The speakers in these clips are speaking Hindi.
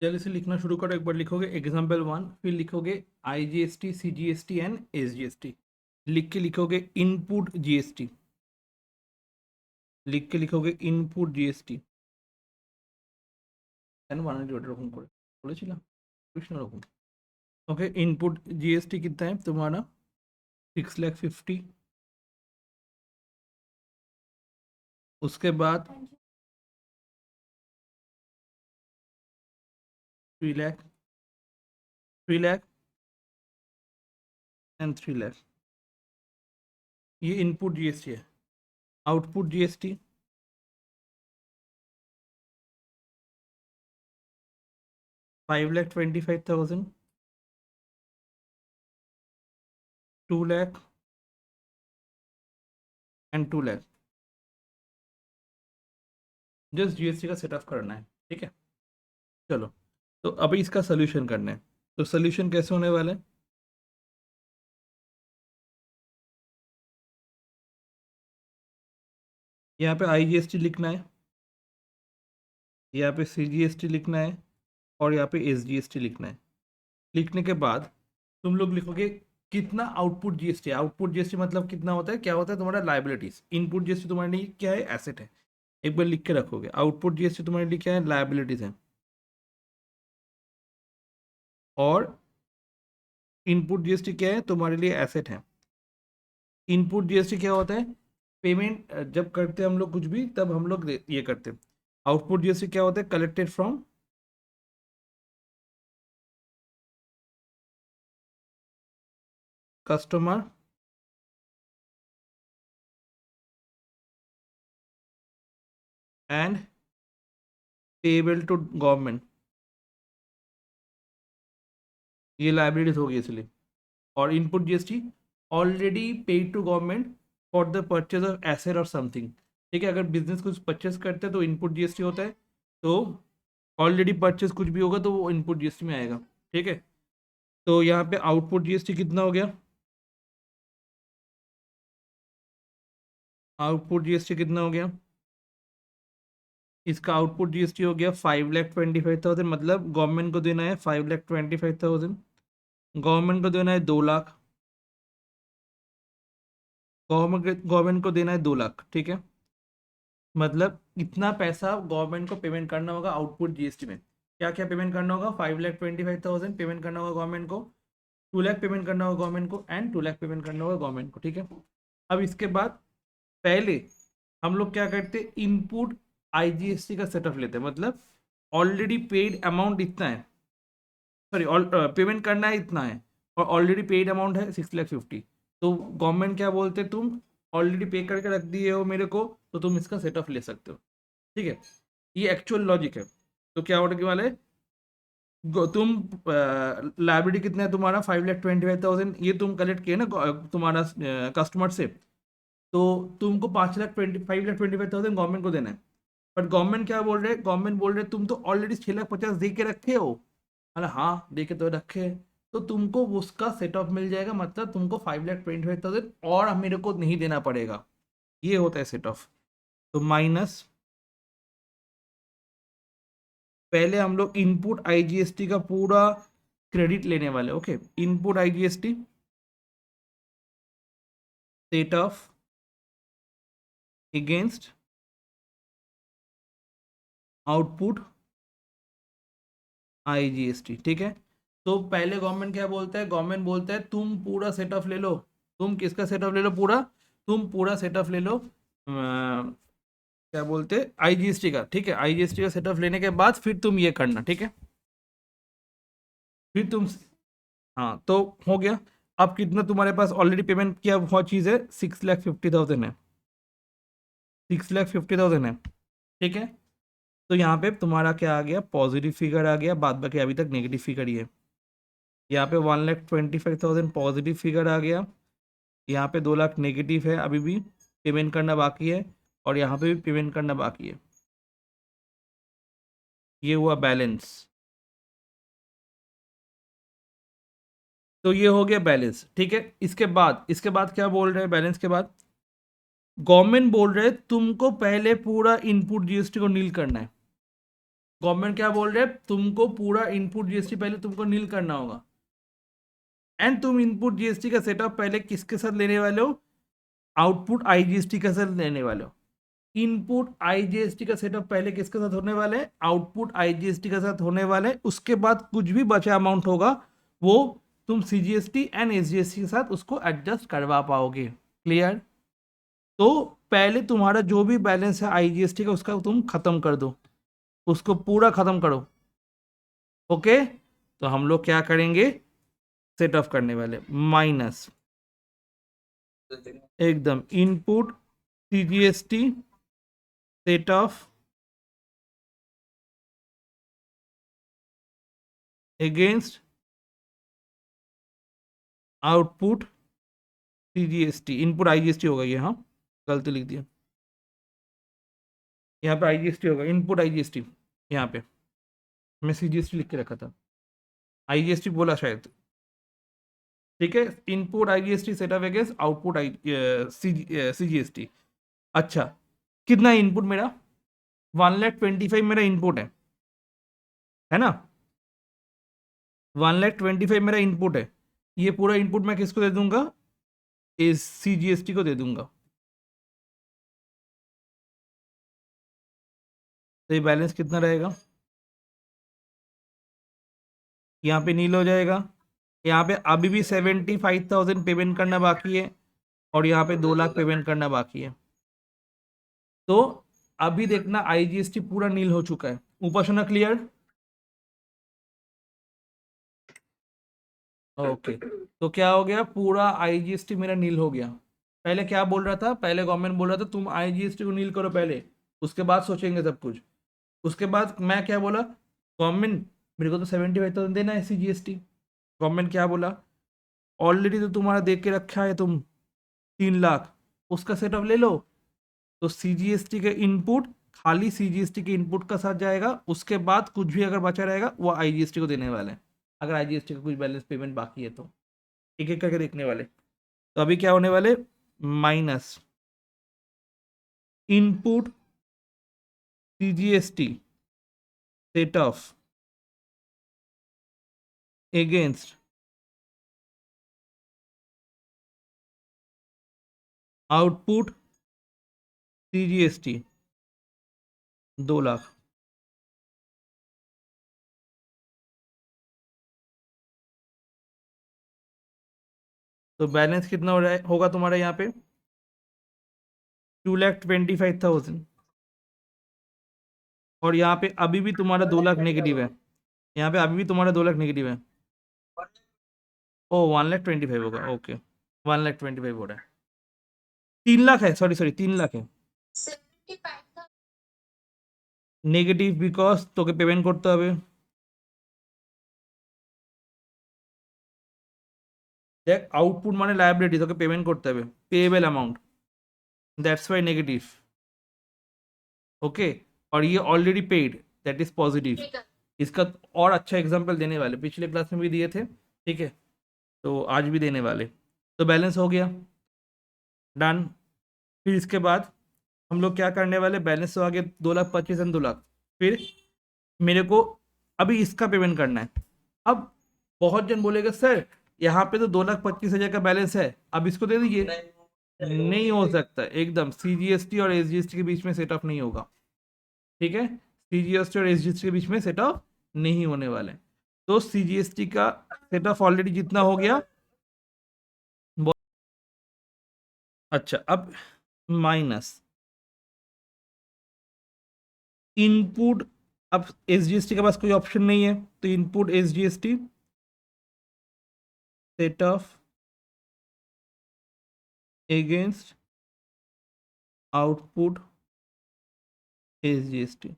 जल्दी से लिखना शुरू करो। एक बार लिखोगे एग्जाम्पल 1, फिर लिखोगे IGST, CGST एंड SGST। लिख के लिखोगे इनपुट GST। লিখ के লিখोगे ইনপুট জিএসটি। কেন বানালি ওটা রকম করে বলেছিলাম কৃষ্ণ রকম। ओके, इनपुट जीएसटी कितना है तुम्हारा? 6,50,000। उसके बाद 3,00,000, 3,00,000 एंड 3,00,000। ये इनपुट जीएसटी है। Output GST 5,25,000, 2,00,000 and 2,00,000। Just GST का सेटअप करना है, ठीक है। चलो, तो अभी इसका सोल्यूशन करना है। तो सोल्यूशन कैसे होने वाला है? यहाँ पे IGST लिखना है, यहाँ पे CGST लिखना है और यहाँ पे SGST लिखना है। लिखने के बाद तुम लोग लिखोगे कितना आउटपुट जीएसटी। आउटपुट जीएसटी मतलब कितना होता है, क्या होता है तुम्हारा लाइबिलिटीज। इनपुट जीएसटी तुम्हारे लिए क्या है, एसेट है। एक बार लिख के रखोगे आउटपुट जीएसटी तुम्हारे लिए क्या है, लाइबिलिटीज है। और इनपुट जीएसटी क्या है, तुम्हारे लिए एसेट है। इनपुट जीएसटी क्या होता है, पेमेंट जब करते हैं हम लोग कुछ भी, तब हम लोग ये करते हैं। आउटपुट जीएसटी क्या होता है, collected from customer and payable to government. ये लाइबिलिटीज होगी इसलिए। और input GST already paid to government for the purchase of asset और समथिंग। ठीक है, अगर बिजनेस कुछ परचेज करते हैं तो इनपुट जीएसटी होता है। तो ऑलरेडी परचेज कुछ भी होगा तो वो इनपुट जीएसटी में आएगा, ठीक है। तो यहाँ पे आउटपुट जीएसटी कितना हो गया, आउटपुट जीएसटी कितना हो गया, इसका आउटपुट जीएसटी हो गया 5,25,000। मतलब गवर्नमेंट को देना है 5,25,000, गवर्नमेंट को देना है 2,00,000, गवर्नमेंट को देना है 2,00,000, ठीक है। मतलब इतना पैसा गवर्नमेंट को पेमेंट करना होगा आउटपुट जीएसटी में। क्या क्या पेमेंट करना होगा, 5,25,000 पेमेंट करना होगा गवर्नमेंट को, 2,00,000 पेमेंट करना होगा गवर्नमेंट को एंड 2,00,000 पेमेंट करना होगा गवर्नमेंट को, ठीक है। अब इसके बाद पहले हम लोग क्या करते, इनपुट IGST का सेटअप लेते हैं। मतलब ऑलरेडी पेड अमाउंट इतना है, सॉरी पेमेंट करना है इतना है, और ऑलरेडी पेड अमाउंट है 6,50,000। तो गवर्नमेंट क्या बोलते, तुम ऑलरेडी पे करके रख दिए हो मेरे को, तो तुम इसका सेटअप ले सकते हो, ठीक है। ये एक्चुअल लॉजिक है। तो क्या होने वाला है, तुम लाइबिलिटी कितना है तुम्हारा 5,25,000, ये तुम कलेक्ट किए ना तुम्हारा कस्टमर से। तो तुमको 5,25,000 गवर्नमेंट को देना है। बट गवर्नमेंट क्या बोल रहे, गवर्नमेंट बोल रहे तुम तो ऑलरेडी 6,50,000 दे के रखे हो। अरे हाँ, दे के तो रखे हैं। तो तुमको उसका सेट ऑफ मिल जाएगा, मतलब तुमको 5,25,000 और मेरे को नहीं देना पड़ेगा। ये होता है सेट ऑफ। तो माइनस, पहले हम लोग इनपुट IGST का पूरा क्रेडिट लेने वाले। Okay, input IGST set off against output IGST, ठीक है। तो पहले गवर्नमेंट क्या बोलता है, गवर्नमेंट बोलता है तुम पूरा सेट ऑफ ले लो। तुम किसका सेट ऑफ ले लो, पूरा, तुम पूरा सेट ऑफ ले लो, क्या बोलते हैं, IGST का, ठीक है। IGST का सेट ऑफ लेने के बाद फिर तुम ये करना, ठीक है। फिर तुम, हाँ तो हो गया। अब कितना तुम्हारे पास ऑलरेडी पेमेंट किया हुआ चीज़ है, 6,50,000 है, 6,50,000 है, ठीक है। तो यहाँ पे तुम्हारा क्या आ गया, पॉजिटिव फिगर आ गया, बाद बाकी अभी तक नेगेटिव फिगर ही है। यहाँ पे 1,25,000 पॉजिटिव फिगर आ गया, यहाँ पे 2,00,000 नेगेटिव है, अभी भी पेमेंट करना बाकी है, और यहाँ पे भी पेमेंट करना बाकी है। ये हुआ बैलेंस। तो ये हो गया बैलेंस, ठीक है। इसके बाद क्या बोल रहे हैं, बैलेंस के बाद गवर्नमेंट बोल रहे हैं तुमको पहले पूरा इनपुट जीएसटी को नील करना है। गवर्नमेंट क्या बोल रहे हैं, तुमको पूरा इनपुट जीएसटी पहले तुमको नील करना होगा, एंड तुम इनपुट जीएसटी का सेटअप पहले किसके साथ लेने वाले हो, आउटपुट आईजीएसटी के साथ लेने वाले हो। इनपुट आईजीएसटी का सेटअप पहले किसके साथ होने वाले हैं, आउटपुट आईजीएसटी के साथ होने वाले हैं। उसके बाद कुछ भी बचा अमाउंट होगा वो तुम सीजीएसटी एंड एसजीएसटी के साथ उसको एडजस्ट करवा पाओगे। क्लियर? तो पहले तुम्हारा जो भी बैलेंस है आईजीएसटी का उसका तुम खत्म कर दो, उसको पूरा खत्म करो। ओके, तो हम लोग क्या करेंगे, सेट ऑफ करने वाले माइनस एकदम input CGST set off against output CGST, input IGST होगा ये, हाँ गलती लिख दिया, यहाँ पे आईजीएसटी होगा, इनपुट आईजीएसटी, यहाँ पे मैं सीजीएसटी लिख के रखा था, आईजीएसटी बोला शायद। ठीक है, input IGST set off against output I CGST. अच्छा, कितना इनपुट मेरा, 1,25,000 मेरा इनपुट है ना, 1,25,000 मेरा इनपुट है। ये पूरा इनपुट मैं किसको दे दूंगा, इस सीजीएसटी को दे दूंगा। तो ये बैलेंस कितना रहेगा, यहाँ पे नील हो जाएगा। यहाँ पे अभी भी 75,000 पेमेंट करना बाकी है और यहाँ पे 2 लाख पेमेंट करना बाकी है। तो अभी देखना आईजीएसटी पूरा नील हो चुका है, ऊपर से ना, क्लियर? ओके, तो क्या हो गया, पूरा आईजीएसटी मेरा नील हो गया। पहले क्या बोल रहा था, पहले गवर्नमेंट बोल रहा था तुम आईजीएसटी को नील करो पहले, उसके बाद सोचेंगे सब कुछ। उसके बाद मैं क्या बोला, गवर्नमेंट मेरे को तो 75,000 देना है सीजीएसटी। गवर्नमेंट क्या बोला, ऑलरेडी तो तुम्हारा देख के रखा है तुम 3 लाख, उसका सेटअप ले लो। तो सीजीएसटी के इनपुट खाली सीजीएसटी के इनपुट का साथ जाएगा, उसके बाद कुछ भी अगर बचा रहेगा वो आईजीएसटी को देने वाले हैं, अगर आईजीएसटी का कुछ बैलेंस पेमेंट बाकी है तो। एक एक करके देखने वाले। तो अभी क्या होने वाले, minus input CGST set off against output CGST 2 lakh. तो बैलेंस कितना हो रहा है, होगा तुम्हारा यहाँ पे 2,25,000, और यहाँ पे अभी भी तुम्हारा 2 लाख नेगेटिव है, यहाँ पे अभी भी तुम्हारा 2 लाख नेगेटिव है। ओ 1,25,000 होगा, ओके 1,25,000 हो रहा है, 3 लाख है, सॉरी सॉरी 3 लाख है नेगेटिव, बिकॉज तो के पेमेंट करते হবে। देख आउटपुट माने लायबिलिटी, তোকে পেমেন্ট করতে হবে, payable amount, that's why negative. Okay, और ये already paid, that is positive. इसका और अच्छा एग्जांपल देने वाले, पिछले क्लास में भी दिए थे, ठीक है, तो आज भी देने वाले। तो बैलेंस हो गया, डन। फिर इसके बाद हम लोग क्या करने वाले, बैलेंस तो आगे 2,25,000 एंड 2 लाख। फिर मेरे को अभी इसका पेमेंट करना है। अब बहुत जन बोलेगा सर यहाँ पे तो 2,25,000 का बैलेंस है, अब इसको दे दीजिए। नहीं हो सकता, एकदम सीजीएसटी और एसजीएसटी के बीच में सेट ऑफ नहीं होगा। ठीक है, सीजीएसटी और एसजीएसटी के बीच में सेट ऑफ नहीं होने वाले। तो सीजीएसटी का सेट ऑफ ऑलरेडी जितना हो गया। अच्छा, अब माइनस इनपुट, अब एसजीएसटी के पास कोई ऑप्शन नहीं है, तो input SGST set off against output SGST,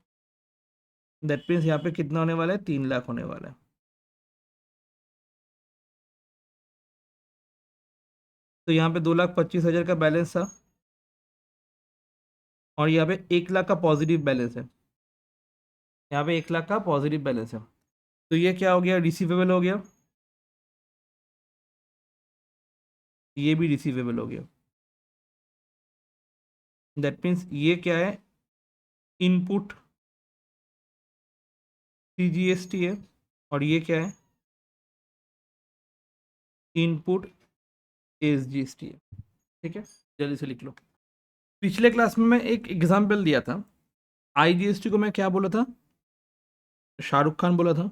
that means यहाँ पे कितना होने वाला है, 3 लाख होने वाला है। तो यहाँ पे 2,25,000 का बैलेंस था और यहाँ पे 1 लाख का पॉजिटिव बैलेंस है, यहाँ पे 1 लाख का पॉजिटिव बैलेंस है। तो ये क्या हो गया, रिसीवेबल हो गया, ये भी रिसीवेबल हो गया। दैट मीन्स ये क्या है, इनपुट CGST है और ये क्या है, इनपुट SGST है। ठीक है, जल्दी से लिख लो। पिछले क्लास में मैं एक एग्जाम्पल दिया था, IGST को मैं क्या बोला था, शाहरुख खान बोला था,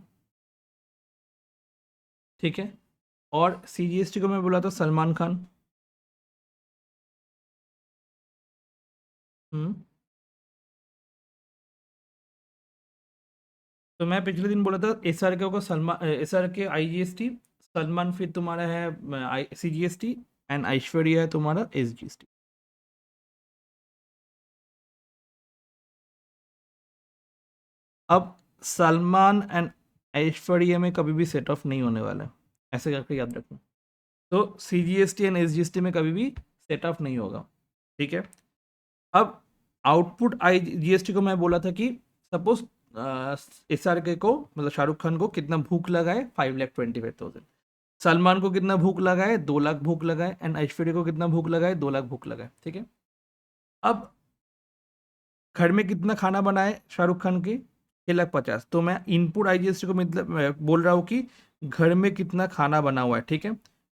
ठीक है, और CGST को मैं बोला था सलमान खान। हम्म। तो मैं पिछले दिन बोला था SRK को, सलमान SRK IGST, सलमान फिर तुम्हारा है CGST, एंड ऐश्वर्या है तुम्हारा SGST। अब सलमान एंड ऐश्वर्या में कभी भी सेट ऑफ नहीं होने वाला है, ऐसे करके याद रखना। तो CGST एंड SGST में कभी भी सेट ऑफ नहीं होगा, ठीक है। अब आउटपुट IGST को मैं बोला था कि सपोज SRK को, मतलब शाहरुख खान को कितना भूख लगा है, 5,25,000। सलमान को कितना भूख लगा है, 2 लाख भूख लगा है, एंड ऐश्वर्या को कितना भूख लगा है, 2 लाख भूख लगा है, ठीक है। अब घर में कितना खाना बना है शाहरुख खान के, 6,50,000। तो मैं इनपुट IGST को मतलब मैं बोल रहा हूँ कि घर में कितना खाना बना हुआ है, ठीक है।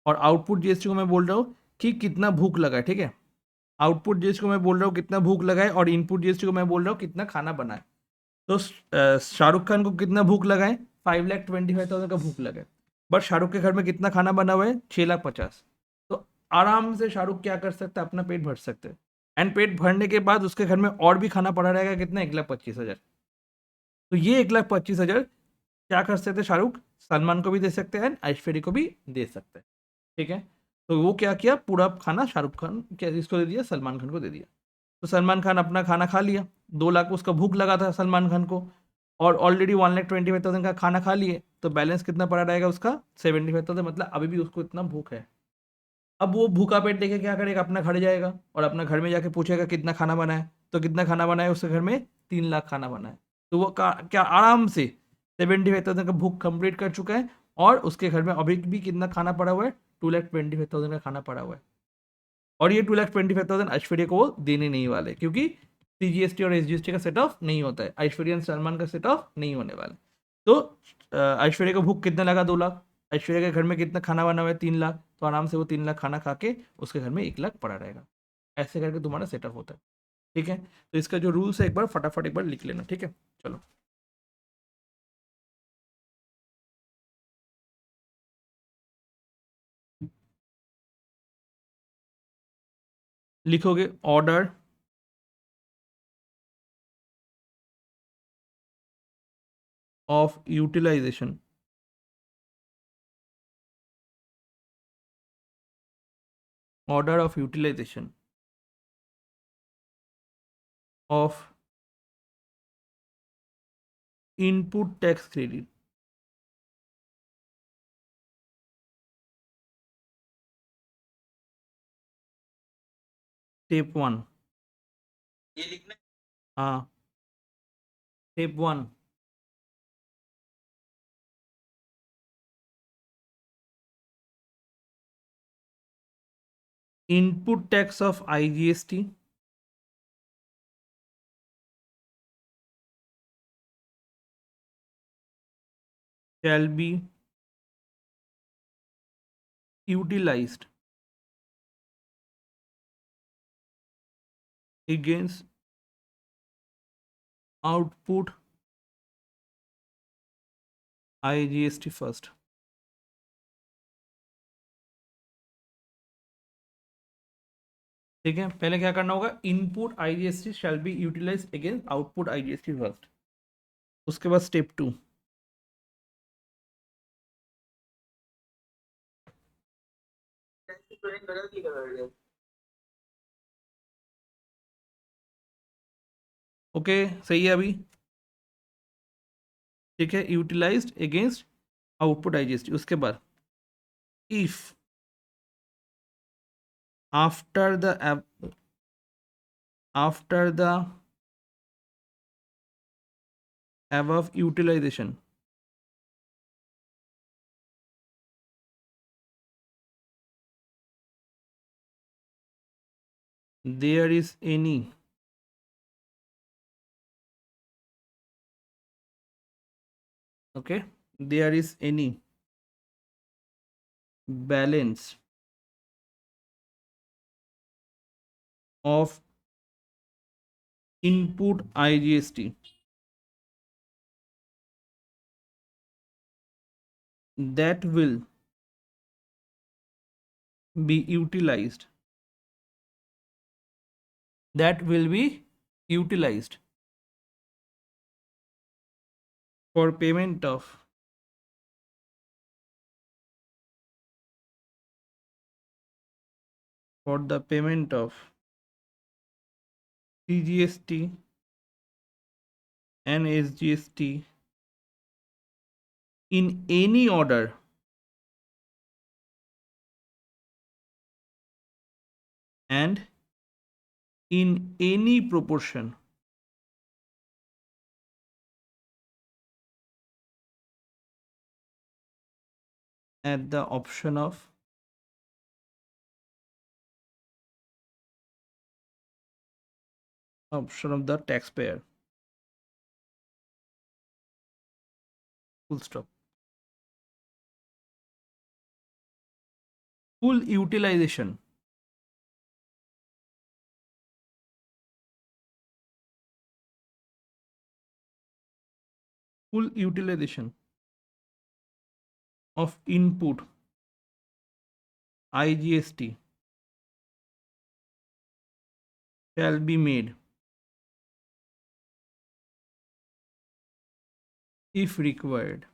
और आउटपुट GST को मैं बोल रहा हूँ कि कितना भूख लगा है, ठीक है। आउटपुट GST को मैं बोल रहा हूँ कितना भूख लगा है, और इनपुट GST को मैं बोल रहा हूँ कितना खाना बना है। तो शाहरुख खान को कितना भूख लगा है, 5,25,000 का भूख लगा है। बट शाहरुख के घर में कितना खाना बना हुआ है, 6,50,000। तो आराम से शाहरुख क्या कर सकता है, अपना पेट भर सकते हैं। एंड पेट भरने के बाद उसके घर में और भी खाना पड़ा रहेगा, कितना, 1,25,000। तो ये 1,25,000 क्या कर सकते हैं, शाहरुख सलमान को भी दे सकते हैं, ऐश्वर्या को भी दे सकते हैं, ठीक है। तो वो क्या किया, पूरा खाना शाहरुख खान क्या इसको दे दिया, सलमान खान को दे दिया। तो सलमान खान अपना खाना खा लिया, 2 लाख उसका भूख लगा था सलमान खान को, और ऑलरेडी 1,25,000 का खाना खा लिए, तो बैलेंस कितना पड़ा रहेगा उसका, 75,000। मतलब अभी भी उसको इतना भूख है। अब वो भूखा पेट लेके क्या करेगा, अपना घर जाएगा और अपना घर में जाके पूछेगा कितना खाना बना है। तो कितना खाना बना है उसके घर में, 3 लाख खाना बना है। तो वो क्या आराम से 75,000 का भूख कंप्लीट कर चुका है, और उसके घर में अभी भी कितना खाना पड़ा हुआ है, 2,25,000 का खाना पड़ा हुआ है। और ये 2,25,000 ऐश्वर्या को वो देने नहीं वाले, क्योंकि CGST और SGST का सेट ऑफ नहीं होता है, ऐश्वर्या एंड सलमान का सेट ऑफ नहीं होने वाला। तो ऐश्वर्या को भूख कितना लगा, 2 लाख। ऐश्वर्या के घर में कितना खाना बना हुआ है, 3 लाख। तो आराम से वो 3 लाख खाना खा के उसके घर में 1 लाख पड़ा रहेगा। ऐसे करके तुम्हारा सेटअप होता है, ठीक है। तो इसका जो रूल्स है एक बार फटाफट एक बार लिख लेना, ठीक है। चलो लिखोगे, order of utilization, order of utilization of input tax credit. Step 1। ये लिखना है। हाँ, step 1। Input tax of IGST shall be utilized against output IGST first। ठीक है, पहले क्या करना होगा, input IGST shall be utilize against output IGST first. उसके बाद स्टेप 2। ओके, सही है अभी, ठीक है, यूटिलाइज्ड अगेंस्ट आउटपुट IGST। उसके बाद if after the after the above utilization there is any okay, there is any balance of input IGST that will be utilized, that will be utilized for payment of for the payment of CGST and SGST in any order and in any proportion at the option of the taxpayer. Full stop. Full utilization full utilization of input IGST shall be made if required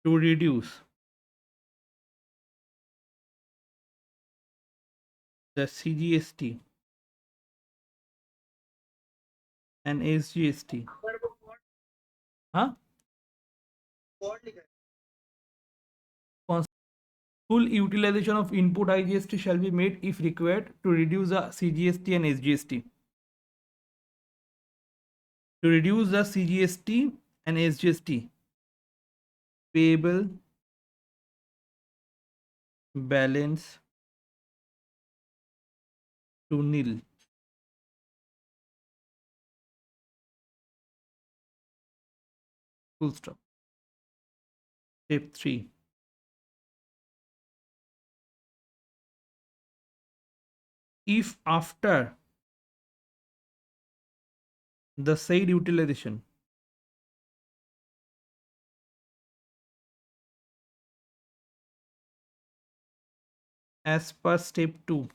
to reduce the CGST and SGST. Huh? Full utilization of input IGST shall be made if required to reduce the CGST and SGST. To reduce the CGST and SGST, payable balance to nil. Full stop. Step 3. If after the said utilization as per step 2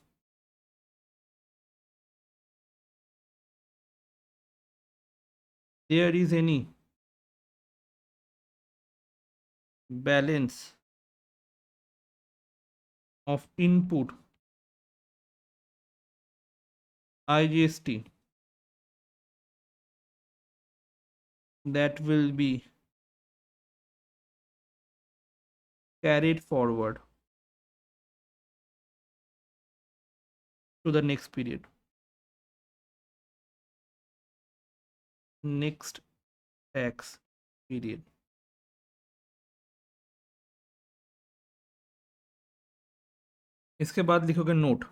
there is any balance of input IGST that will be carried forward to the next period, next tax period. इसके बाद लिखोगे note.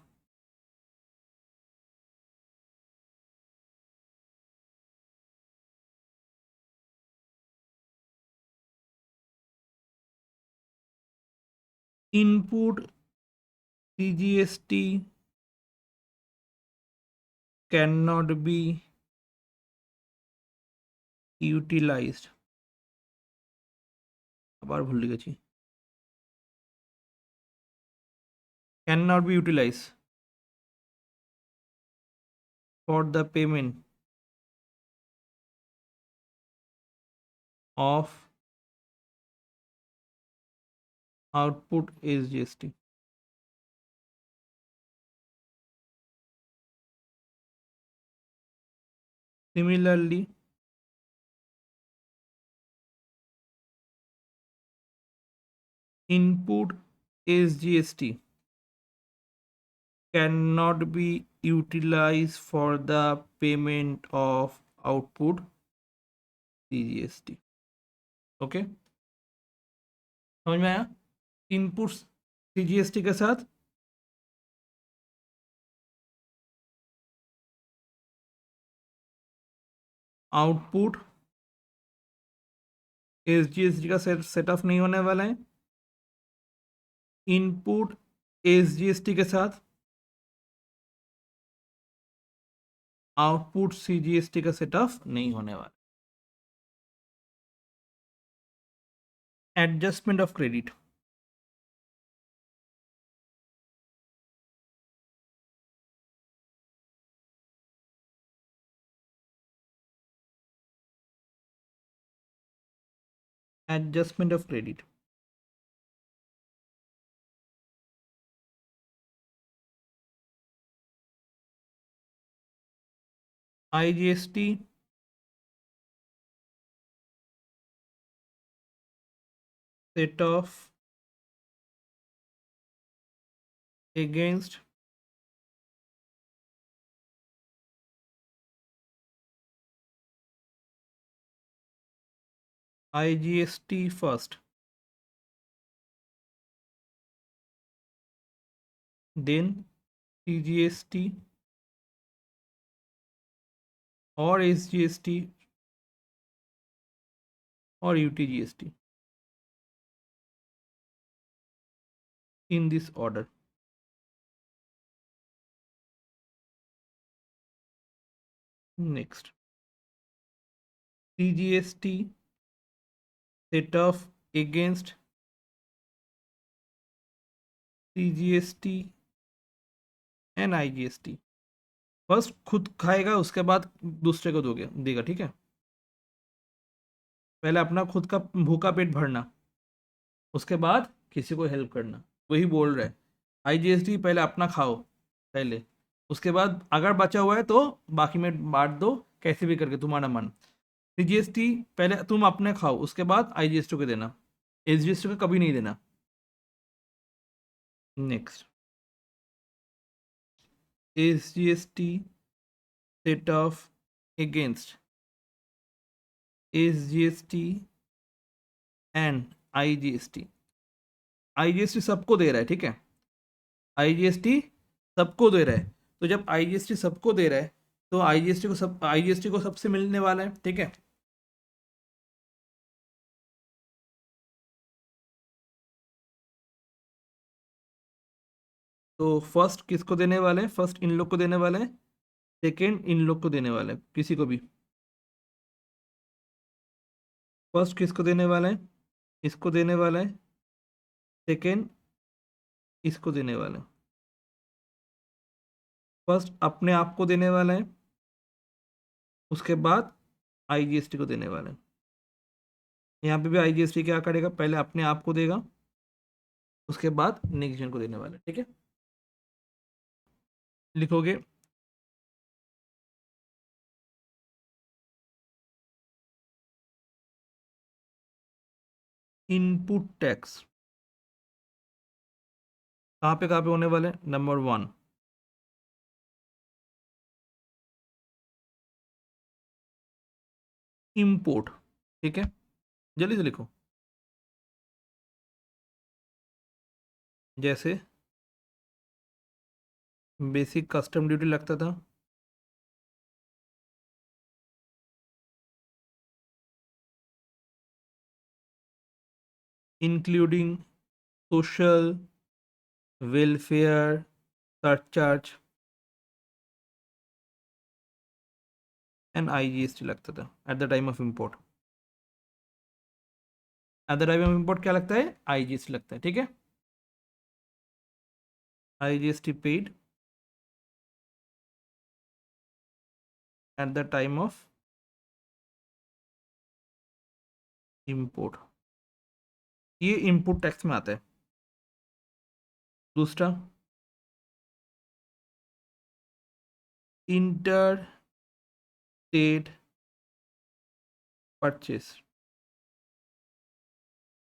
Input CGST cannot be utilized. আবার ভুল লিখেছি. Cannot be utilized for the payment of output SGST. Similarly, input SGST cannot be utilized for the payment of output CGST. Okay, समझ में आया? इनपुट CGST के साथ आउटपुट एसजीएसटी का सेट ऑफ नहीं होने वाला है, इनपुट एसजीएसटी के साथ आउटपुट सीजीएसटी का सेट ऑफ नहीं होने वाला। Adjustment of credit, adjustment of credit, IGST set of against IGST first, then CGST or SGST or UTGST in this order. Next, CGST set off against CGST and IGST. First खुद खाएगा, उसके बाद दूसरे को दोगे देगा, ठीक है। पहले अपना खुद का भूखा पेट भरना, उसके बाद किसी को हेल्प करना, वही बोल रहा है। आईजीएसटी पहले अपना खाओ पहले, उसके बाद अगर बचा हुआ है तो बाकी में बांट दो, कैसे भी करके तुम्हारा मन। सीजीएसटी पहले तुम अपने खाओ, उसके बाद आईजीएसटी को देना, एसजीएसटी को कभी नहीं देना। Next, SGST set off against SGST and IGST. IGST सबको दे रहा है, ठीक है, आईजीएसटी सबको दे रहा है। तो जब आईजीएसटी सबको दे रहा है तो आईजीएसटी को सबसे मिलने वाला है, ठीक है। तो फर्स्ट किसको देने वाले हैं? फर्स्ट इन लोग को देने वाले हैं, सेकेंड इन लोग को देने वाले हैं, किसी को भी। फर्स्ट किसको देने वाला है? इसको देने वाला है। सेकेंड इसको देने वाला है। फर्स्ट अपने आप को देने वाला है, उसके बाद आईजीएसटी को देने वाला है। यहाँ पे भी आईजीएसटी क्या करेगा? पहले अपने आप को देगा, उसके बाद नेक्स्ट जन को देने वाला है, ठीक है। लिखोगे इनपुट टैक्स कहाँ पे होने वाले? नंबर 1, इम्पोर्ट, ठीक है, जल्दी से लिखो। जैसे बेसिक कस्टम ड्यूटी लगता था, including social welfare surcharge and IGST लगता था eight the time of import. Eight the time of import क्या लगता है? आईजीएसटी लगता है, ठीक है। IGST paid eight the time of import, ये इनपुट टैक्स में आता है। दूसरा, इंटर स्टेट परचेस,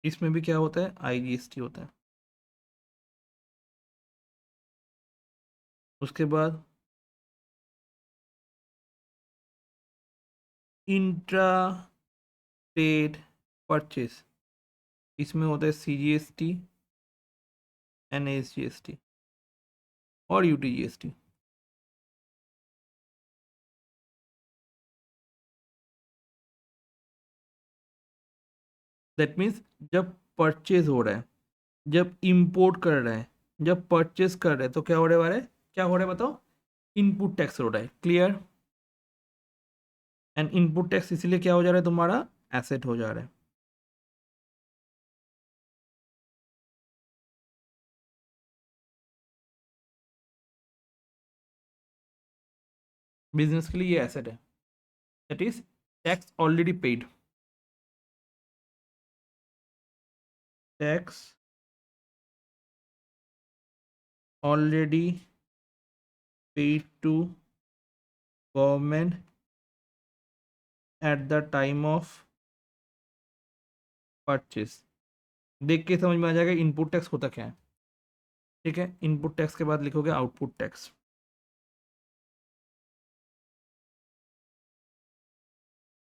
इसमें भी क्या होता है? आईजीएसटी होता है। उसके बाद इंट्रा स्टेट परचेस, इसमें होता है सीजीएसटी एनएसजीएसटी और यूटीजीएसटी। दैट मीन्स जब परचेज हो रहा है, जब इंपोर्ट कर रहा है, जब परचेज कर रहे हैं, तो क्या होने वाला है, क्या हो रहा है बताओ, इनपुट टैक्स हो रहा है। क्लियर? एंड इनपुट टैक्स इसीलिए क्या हो जा रहा है, तुम्हारा एसेट हो जा रहा है। बिजनेस के लिए ये एसेट है, that is tax already paid, tax already paid to government at the time of purchase. देख के समझ में आ जाएगा इनपुट टैक्स होता क्या है। ठीक है, इनपुट टैक्स के बाद लिखोगे आउटपुट टैक्स।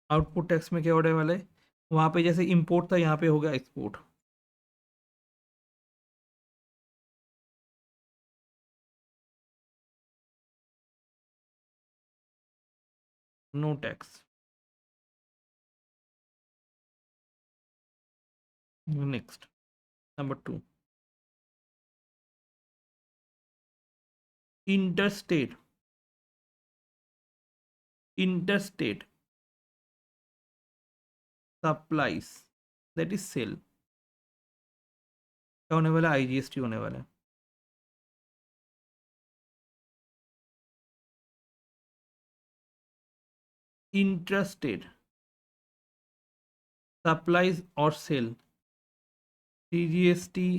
आउटपुट टैक्स में क्या होने वाला है, वहां पे जैसे इंपोर्ट था यहाँ पे हो गया export. No tax. Next, number 2, interstate, interstate supplies that is sale. क्या होने वाला है, आईजीएसटी होने वाला है। इंटरस्टेट सप्लाईज और सेल, सीजीएसटी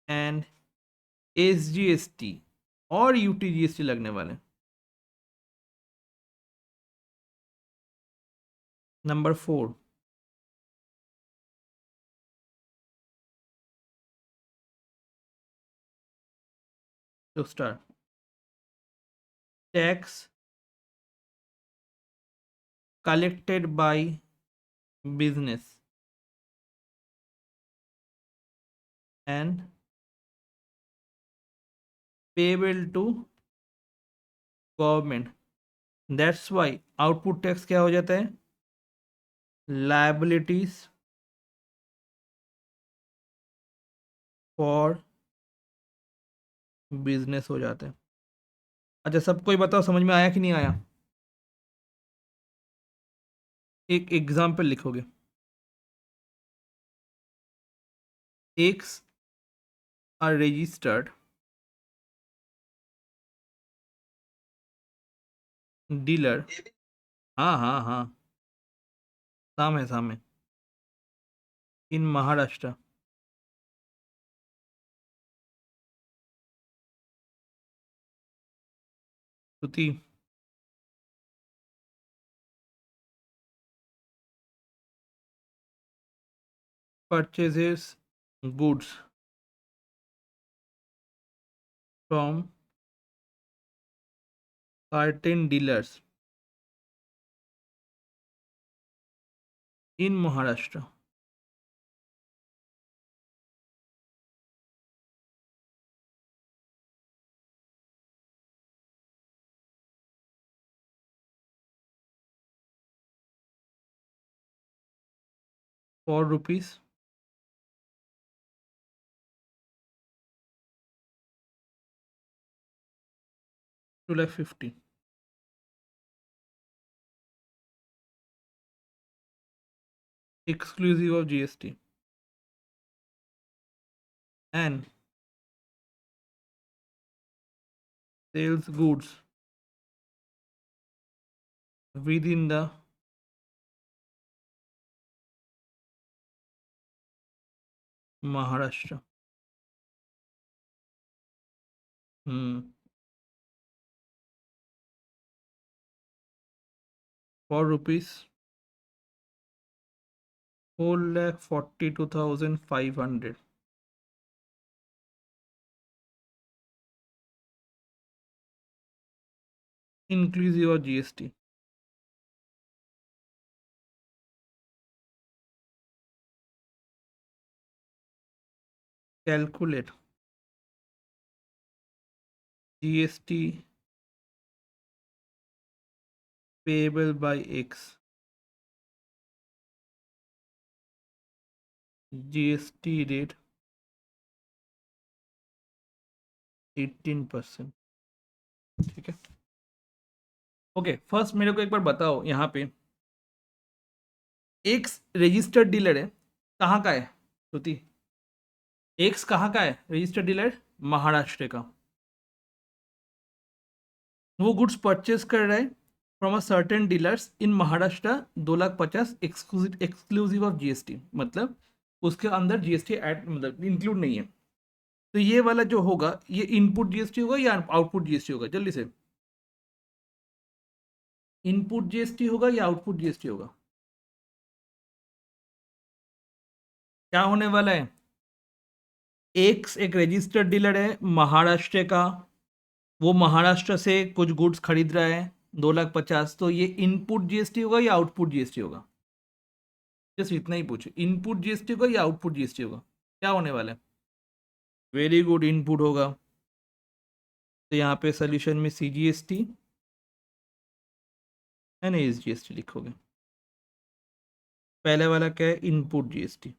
एंड एसजीएसटी और यूटीजीएसटी लगने वाले। Number 4, to start, tax collected by business and payable to government. That's why output tax क्या हो जाता है, लायबिलिटीज फॉर बिजनेस हो जाता है। अच्छा, सबको ही बताओ समझ में आया कि नहीं आया। एक एग्जाम्पल लिखोगे, एक्स आर रजिस्टर्ड डीलर। हाँ हाँ हाँ, साम है, साम है। इन महाराष्ट्र, श्रुति, purchases goods from certain dealers in Maharashtra for rupees 250,000, exclusive of GST, and sells goods within the Maharashtra। Hmm. For rupees 4,42,500, inclusive of GST। Calculate GST payable by X GST rate 18%। ठीक है, ओके। फर्स्ट मेरे को एक बार बताओ, यहाँ पे एक रजिस्टर्ड डीलर है, कहाँ का है श्रुति? एक्स कहाँ का है रजिस्टर्ड डीलर? महाराष्ट्र का। वो गुड्स परचेस कर रहा है from a certain dealers in Maharashtra 2,50,000 exclusive of GST, मतलब उसके अंदर जीएसटी ऐड मतलब इंक्लूड नहीं है। तो ये वाला जो होगा ये इनपुट जीएसटी होगा या आउटपुट जीएसटी होगा? जल्दी से, इनपुट जीएसटी होगा या आउटपुट जीएसटी होगा? क्या होने वाला है? एक रजिस्टर्ड डीलर है महाराष्ट्र का, वो महाराष्ट्र से कुछ गुड्स खरीद रहा है 2,50,000, तो ये इनपुट जीएसटी होगा या आउटपुट जीएसटी होगा? जस्ट इतना ही पूछो, इनपुट जीएसटी होगा या आउटपुट जीएसटी होगा? क्या होने वाला है? वेरी गुड, इनपुट होगा। तो यहाँ पे सोल्यूशन में सीजीएसटी एंड एसजीएसटी लिखोगे। पहले वाला क्या है? Input GST.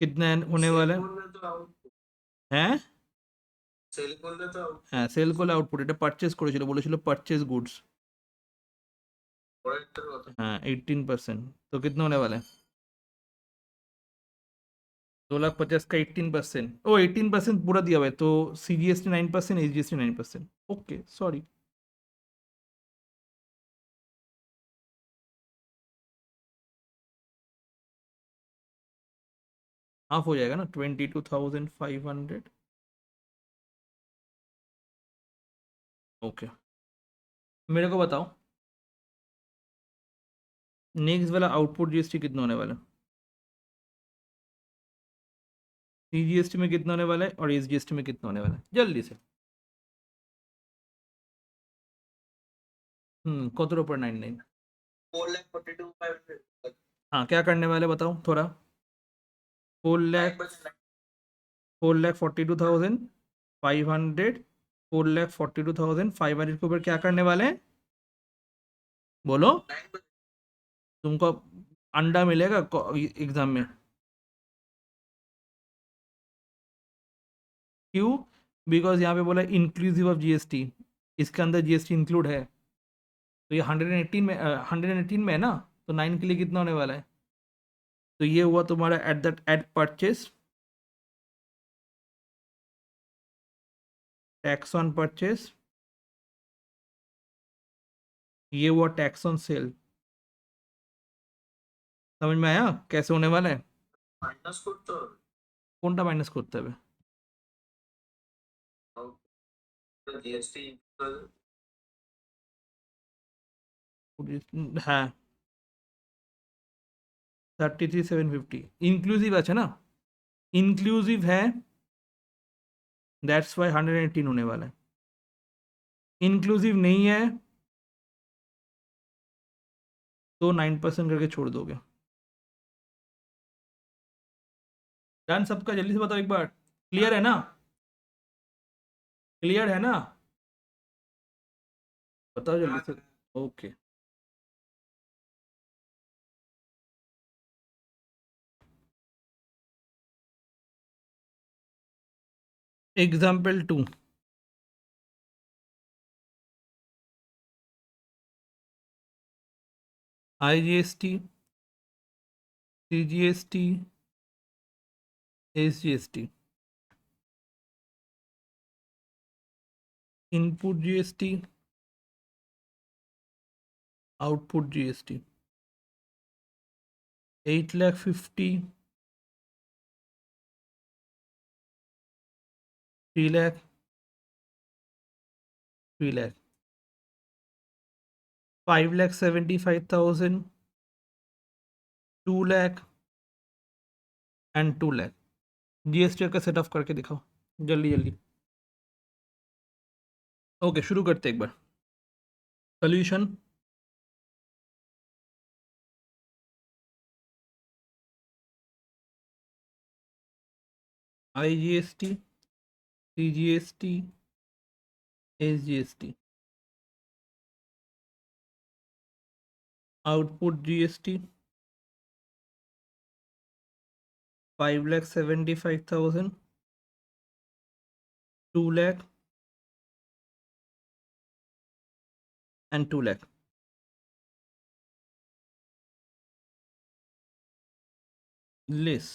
कितना होने वाला है? हैं? হ্যাঁ, সেল করলে আউটপুট, এটা পারচেজ করেছিল, বলেছিল পারচেজ গুডস। हाँ 18%। तो कितना होने वाला है? 2,50,000 का 18%, ओ 18% पूरा दिया हुआ है, तो CGST 9%, SGST 9%। Okay sorry. Half हो जाएगा ना, 22,500। ओके, मेरे को बताओ नेक्स्ट वाला आउटपुट जीएसटी कितना होने वाला है? सीजीएसटी में कितना होने वाला है और एसजीएसटी में कितना होने वाला है? जल्दी से। কতর উপর 99? हाँ, क्या करने वाले बताओ थोड़ा। 4 लाख, 4,42,500, 4,42,500 के ऊपर क्या करने वाले हैं? बोलो। तुमको अंडा मिलेगा एग्जाम में। क्यों? बिकॉज यहाँ पे बोला इंक्लूसिव ऑफ जीएसटी, इसके अंदर जीएसटी इंक्लूड है। तो ये 118 में 118 में है ना, तो 9 के लिए कितना होने वाला है? तो ये हुआ तुम्हारा at purchase, tax on purchase, ये हुआ टैक्स ऑन सेल। समझ में आया कैसे होने वाला है? কোনটা মাইনাস করতে হবে? হ্যাঁ 33,750 इंक्लूसिव আছে ना, इंक्लूसिव है, दैट्स वाई 118 होने वाला है। इंक्लूसिव नहीं है तो 9% करके छोड़ दोगे। डन सबका? जल्दी से बताओ एक बार, क्लियर है ना? क्लियर है ना? बताओ जल्दी से। Okay, example 2। IGST, CGST, SGST, input GST, output GST. 8,50,000, 3,00,000, 3,00,000, 5,75,000, 2,00,000 and 2,00,000। GST का सेट ऑफ करके दिखाओ जल्दी जल्दी। ओके, शुरू करते एक बार। Solution, IGST, CGST, SGST, output GST, 5,75,000, 2 lakh and 2 lakh. Less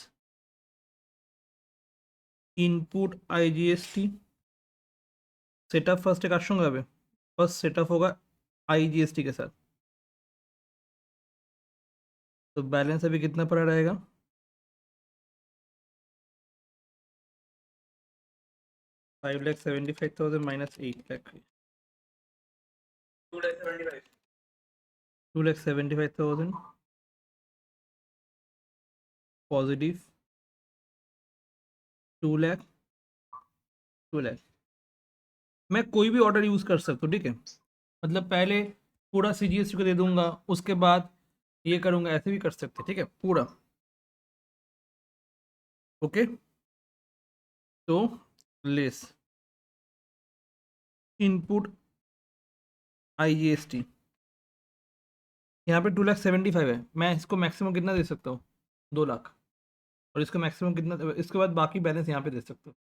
input IGST setup first एक आशंगा হবে फर्स्ट सेटअप होगा आईजीएसटी के साथ, तो बैलेंस अभी कितना पड़ा रहेगा? 5,75,000 माइनस 8 लाख, 2,75,000 पॉजिटिव, 2 लाख, 2 लाख। मैं कोई भी ऑर्डर यूज़ कर सकता हूँ, ठीक है, मतलब पहले पूरा सीजीएसटी को दे दूंगा, उसके बाद ये करूंगा, ऐसे भी कर सकते, ठीक है, पूरा। ओके, तो लेस इनपुट आईजीएसटी, यहाँ पे 2,75,000 है, मैं इसको मैक्सिमम कितना दे सकता हूँ? 2 लाख। और इसको मैक्सिमम कितना, इसके बाद बाकी बैलेंस यहाँ पे दे सकता हूँ,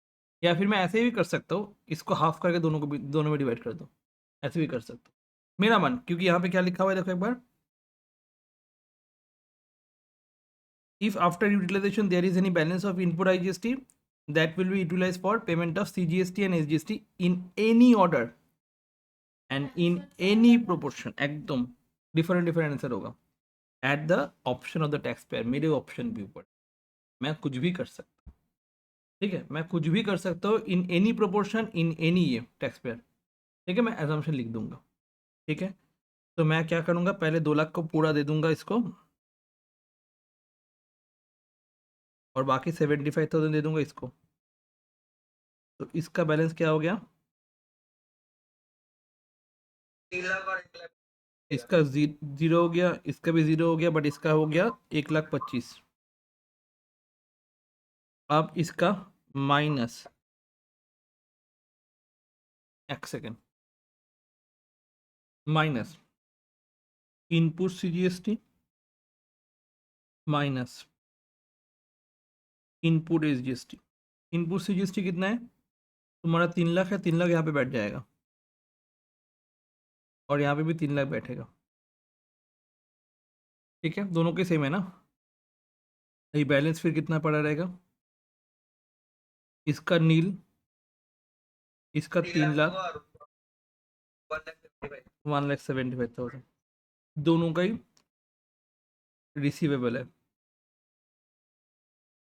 या फिर मैं ऐसे भी कर सकता हूँ, इसको हाफ करके दोनों को भी, दोनों में डिवाइड कर दो, ऐसे भी कर सकता हूँ, मेरा मन। क्योंकि यहाँ पे क्या लिखा हुआ है देखो एक बार, if after utilization there is any balance of input IGST that will be utilized for payment of CGST and SGST in any order and in any proportion, एकदम different आंसर होगा at the option of the taxpayer, मेरे ऑप्शन के ऊपर मैं कुछ भी कर सकता हूँ, ठीक है, मैं कुछ भी कर सकता हूँ in any proportion in any ये टैक्स पेयर, ठीक है, मैं एजम्पशन लिख दूंगा, ठीक है। तो मैं क्या करूंगा, पहले 2 लाख को पूरा दे दूंगा इसको, और बाकी 75,000 दे दूंगा इसको, तो इसका बैलेंस क्या हो गया? 3 लाख, इसका जीरो हो गया, इसका भी जीरो हो गया, बट इसका हो गया 1,25,000। अब इसका माइनस, एक second, minus input CGST minus input SGST. Input CGST कितना है तुम्हारा? 3 लाख है, 3 लाख यहाँ पे बैठ जाएगा, और यहाँ पे भी 3 लाख बैठेगा, ठीक है, दोनों के सेम है ना। ये बैलेंस फिर कितना पड़ा रहेगा? इसका नील, इसका 3 लाख, 1,75,000, दोनों का ही रिसीवेबल है,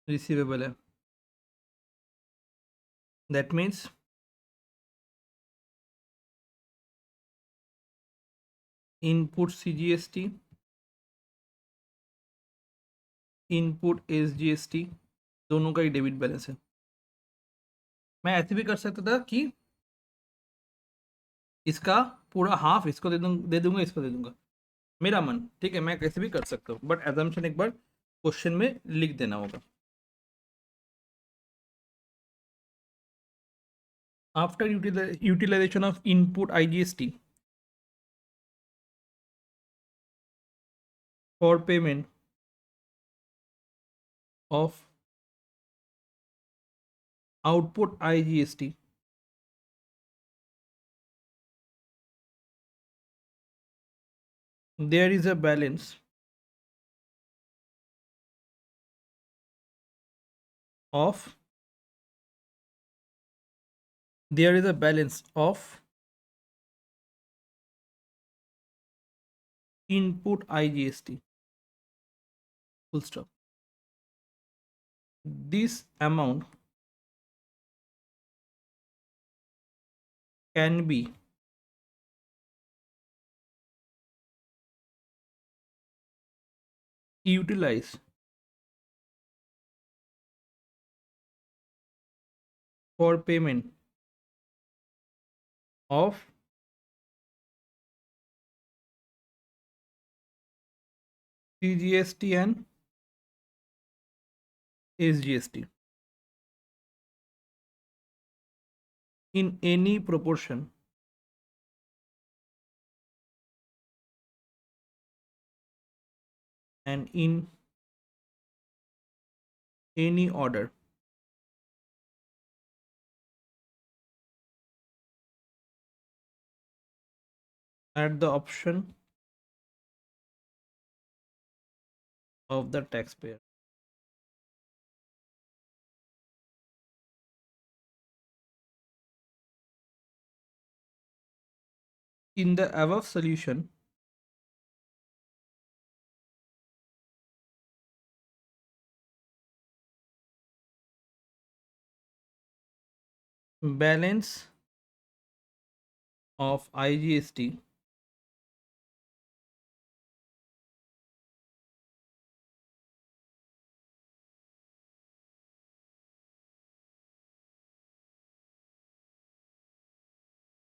रिसीवेबल है, that means input CGST, input SGST, दोनों का ही डेबिट बैलेंस है। मैं ऐसे भी कर सकता था कि इसका पूरा हाफ इसको दे दूंगा, इसको दे दूंगा, मेरा मन, ठीक है, मैं कैसे भी कर सकता हूँ, बट एजम्पशन एक बार क्वेश्चन में लिख देना होगा। After utilization of input IGST for payment of output IGST, there is a balance of there is a balance of input IGST, full stop. This amount can be utilized for payment of CGST and SGST in any proportion and in any order at the option of the taxpayer. In the above solution, balance of IGST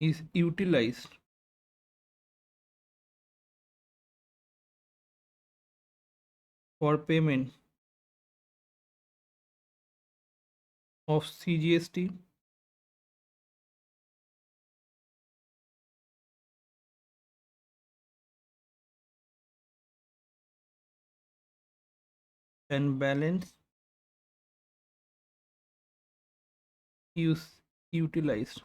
is utilized for payment of CGST and balance use utilized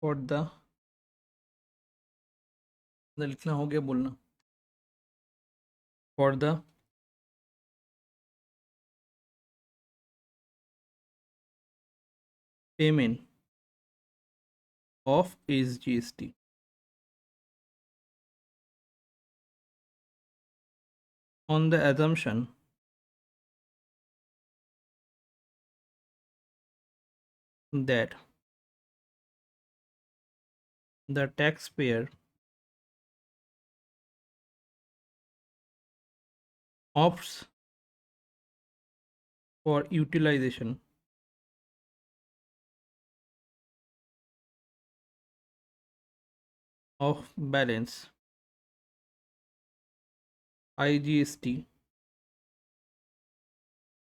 for the लिखना हो गया बोलना for the payment of SGST on the assumption that the taxpayer opts for utilization of balance IGST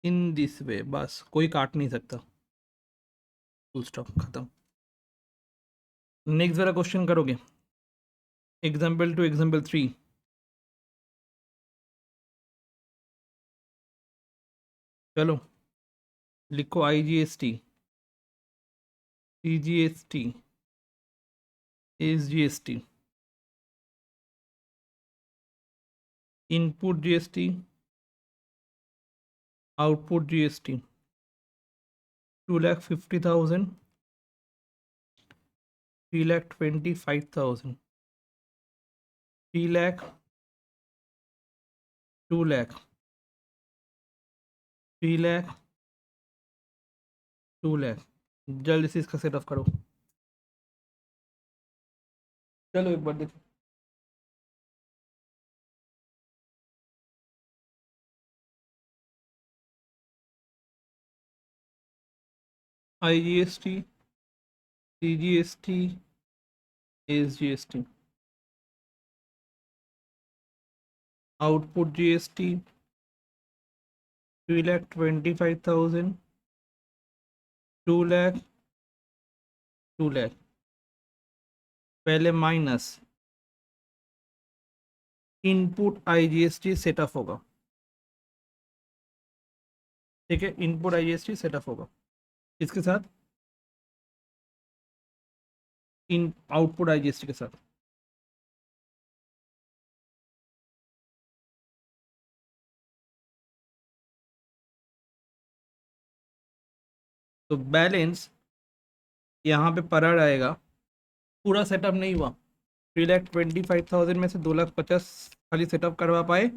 in this way. बस कोई काट नहीं सकता, फुल स्टॉप, खत्म। नेक्स्ट वाला क्वेश्चन करोगे, एग्जाम्पल 2 एग्जाम्पल 3। चलो लिखो IGST CGST SGST input GST output GST 2,50,000 3,25,000 3 lakh 2 lakh 3 lakh 2 lakh। जल्दी से इसका सेटअप करो। चलो एक बार देखो, IGST CGST SGST output GST 3,25,000 2 lakh 2 lakh। पहले माइनस इनपुट IGST सेटअप होगा, ठीक है, इनपुट IGST सेटअप होगा इसके साथ, इन आउटपुट IGST के साथ। तो बैलेंस यहाँ पे पर आएगा, पूरा सेटअप नहीं हुआ, 3,25,000 में से 2,50,000 खाली सेटअप करवा पाए,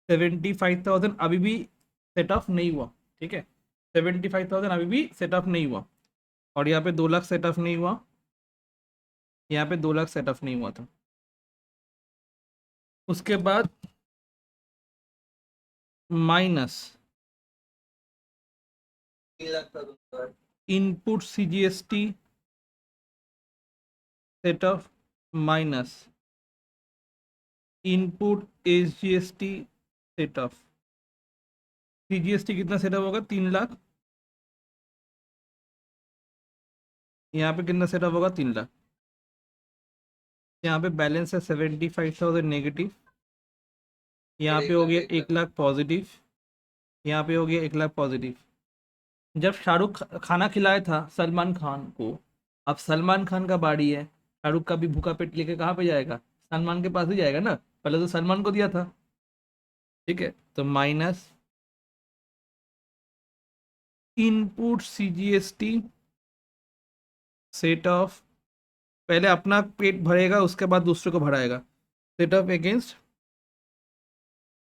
75,000 अभी भी सेटअप नहीं हुआ, ठीक है, 75,000 अभी भी सेटअप नहीं हुआ, और यहाँ पे 2 लाख सेटअप नहीं हुआ, यहाँ पे 2 लाख सेटअप नहीं हुआ था। उसके बाद minus input CGST setup minus input SGST setup. CGST कितना सेटअप होगा, 3 लाख, यहाँ पे कितना सेटअप होगा, 3 लाख। यहाँ पे बैलेंस है 75,000 नेगेटिव, यहाँ पे हो गया 1 लाख पॉजिटिव, यहाँ पे हो गया 1 लाख पॉजिटिव। जब शाहरुख खाना खिलाया था सलमान खान को, अब सलमान खान का बाड़ी है, शाहरुख का भी भूखा पेट लेके कहाँ पे जाएगा, सलमान के पास ही जाएगा ना, पहले तो सलमान को दिया था। ठीक है, तो minus input CGST set off, पहले अपना पेट भरेगा उसके बाद दूसरे को भराएगा, set off against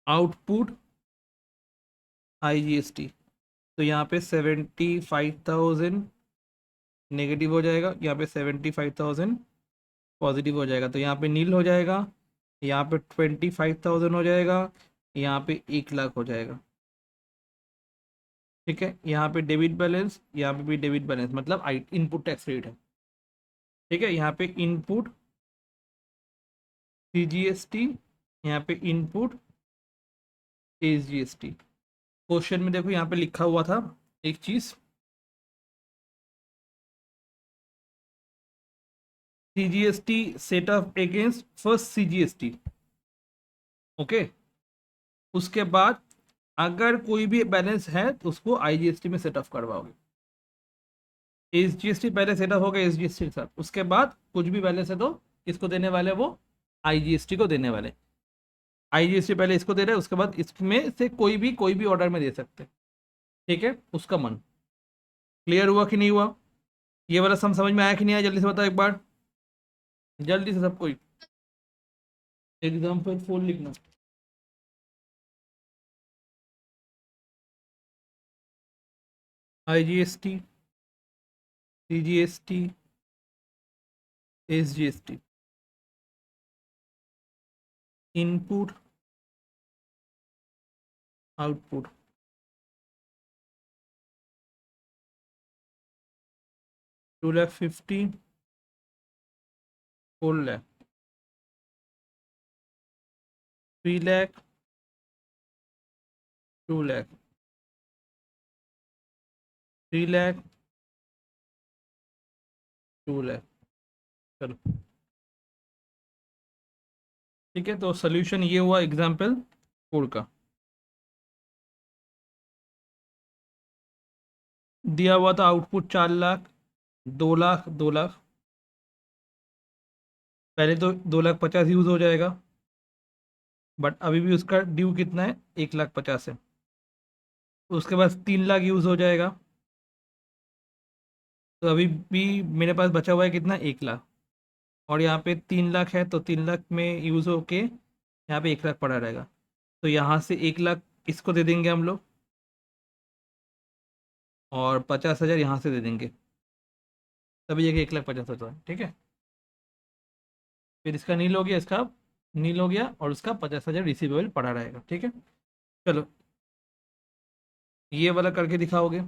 output IGST. तो यहाँ पे 75,000 नेगेटिव हो जाएगा, यहाँ पे 75,000 पॉजिटिव हो जाएगा, तो यहाँ पे नील हो जाएगा, यहाँ पे 25,000 हो जाएगा, यहाँ पे 1 लाख हो जाएगा। ठीक है, यहाँ पे डेबिट बैलेंस, यहाँ पे भी डेबिट बैलेंस, मतलब आई इनपुट टैक्स रेट है। ठीक है, यहाँ पे इनपुट सीजीएसटी, यहाँ पे इनपुट एसजीएसटी। क्वेश्चन में देखो यहाँ पे लिखा हुआ था एक चीज, CGST set off against first CGST. Okay, उसके बाद अगर कोई भी बैलेंस है तो उसको आईजीएसटी में सेट ऑफ करवाओगे। एसजीएसटी पहले सेट ऑफ होगा एसजीएसटी के साथ, उसके बाद कुछ भी बैलेंस है तो किसको देने वाले, वो आईजीएसटी को देने वाले। आईजीएसटी पहले इसको दे रहे हैं, उसके बाद इसमें से कोई भी ऑर्डर में दे सकते हैं। ठीक है, उसका मन क्लियर हुआ कि नहीं हुआ, ये वाला सम समझ में आया कि नहीं आया, जल्दी से बताओ एक बार, जल्दी से सब कोई। एग्जाम्पल 4 लिखना। IGST, CGST, SGST, input output, 2,50,000, 4,00,000, 3,00,000, 2,00,000, 3,00,000, 2,00,000। चलो ठीक है, तो सोल्यूशन ये हुआ एग्जाम्पल 4 का। दिया हुआ था आउटपुट 4,00,000, 2,00,000, 2,00,000, पहले तो 2,50,000 यूज हो जाएगा, बट अभी भी उसका ड्यू कितना है, 1,50,000 है। उसके बाद 3,00,000 यूज हो जाएगा, तो अभी भी मेरे पास बचा हुआ है कितना, 1,00,000, और यहाँ पे 3,00,000 है, तो 3,00,000 में यूज होके यहाँ पे 1,00,000 पड़ा रहेगा, तो यहाँ से 1,00,000 इसको दे देंगे हम लोग, और 50,000 यहाँ से दे देंगे, तभी एक 1,50,000 है। ठीक है, फिर इसका नील हो गया, इसका नील हो गया, और उसका 50,000 रिसीवेबल पड़ा रहेगा। ठीक है, चलो ये वाला करके दिखाओगे,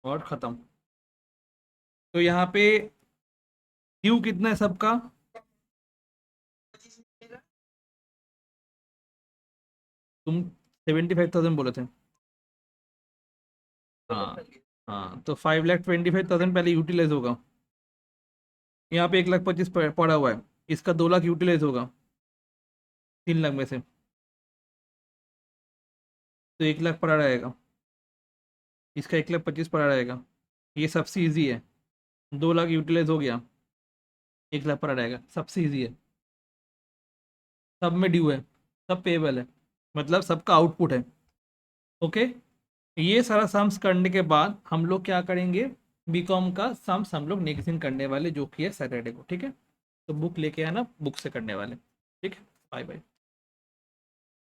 और ख़त्म। तो यहाँ पे ड्यू कितना है सबका, तुम 75,000 बोले थे। हाँ, हाँ, तो 5,25,000 पहले यूटिलाइज होगा, यहाँ पे 1,25,000 पड़ा हुआ है, इसका 2,00,000 यूटिलाइज होगा 3,00,000 में से, तो 1,00,000 पड़ा रहेगा, इसका 1,25,000 पड़ा रहेगा, ये सबसे ईजी है, 2,00,000 यूटिलाइज हो गया, 1,00,000 पड़ा रहेगा, सबसे ईजी है, सब में ड्यू है, सब पेबल है, मतलब सबका आउटपुट है। ओके, ये सारा सम्स करने के बाद हम लोग क्या करेंगे, बीकॉम का सम्स हम लोग नेक्स्ट दिन करने वाले, जो कि है सैटरडे को। ठीक है, तो बुक लेके आना, बुक से करने वाले। ठीक है, बाय बाय।